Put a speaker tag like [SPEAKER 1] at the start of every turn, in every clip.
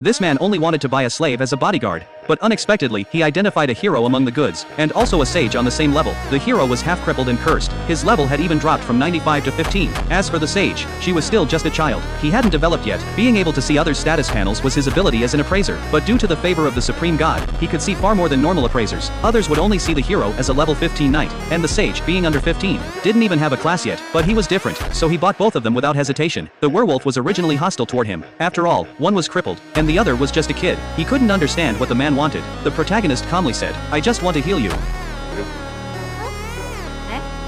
[SPEAKER 1] This man only wanted to buy a slave as a bodyguard, but unexpectedly, he identified a hero among the goods, and also a sage on the same level. The hero was half crippled and cursed. His level had even dropped from 95 to 15. As for the sage, she was still just a child. He hadn't developed yet. Being able to see others' status panels was his ability as an appraiser, but due to the favor of the supreme god, he could see far more than normal appraisers. Others would only see the hero as a level 15 knight, and the sage, being under 15, didn't even have a class yet, but he was different, so he bought both of them without hesitation. The werewolf was originally hostile toward him. After all, one was crippled, and the other was just a kid. He couldn't understand what the man wanted. The protagonist calmly said, "I just want to heal you."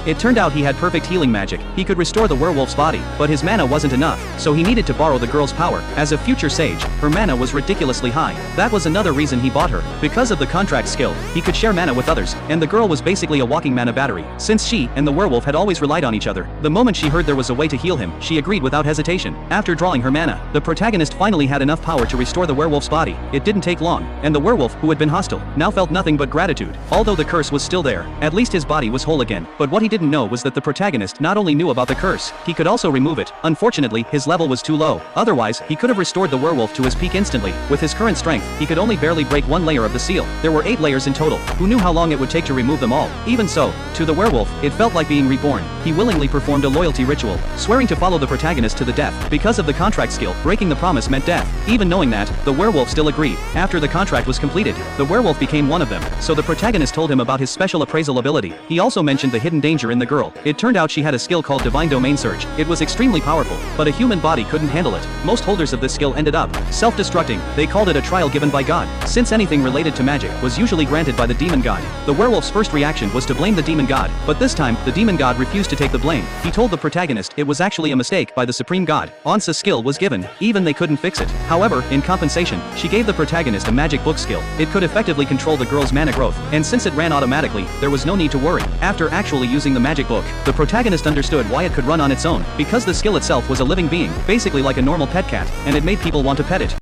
[SPEAKER 1] It turned out he had perfect healing magic. He could restore the werewolf's body, but his mana wasn't enough, so he needed to borrow the girl's power. As a future sage, her mana was ridiculously high. That was another reason he bought her. Because of the contract skill, he could share mana with others, and the girl was basically a walking mana battery. Since she and the werewolf had always relied on each other, the moment she heard there was a way to heal him, she agreed without hesitation. After drawing her mana, the protagonist finally had enough power to restore the werewolf's body. It didn't take long, and the werewolf, who had been hostile, now felt nothing but gratitude. Although the curse was still there, at least his body was whole again. But what he didn't know was that the protagonist not only knew about the curse, he could also remove it. Unfortunately, his level was too low. Otherwise, he could have restored the werewolf to his peak instantly. With his current strength, he could only barely break one layer of the seal. There were 8 layers in total. Who knew how long it would take to remove them all? Even so, to the werewolf, it felt like being reborn. He willingly performed a loyalty ritual, swearing to follow the protagonist to the death. Because of the contract skill, breaking the promise meant death. Even knowing that, the werewolf still agreed. After the contract was completed, the werewolf became one of them. So the protagonist told him about his special appraisal ability. He also mentioned the hidden danger in the girl. It turned out she had a skill called Divine Domain Surge. It was extremely powerful, but a human body couldn't handle it. Most holders of this skill ended up self-destructing. They called it a trial given by God, since anything related to magic was usually granted by the demon god. The werewolf's first reaction was to blame the demon god, but this time, the demon god refused to take the blame. He told the protagonist it was actually a mistake by the supreme god. Once a skill was given, even they couldn't fix it. However, in compensation, she gave the protagonist a magic book skill. It could effectively control the girl's mana growth, and since it ran automatically, there was no need to worry. After actually using the magic book, the protagonist understood why it could run on its own, because the skill itself was a living being, basically like a normal pet cat, and it made people want to pet it.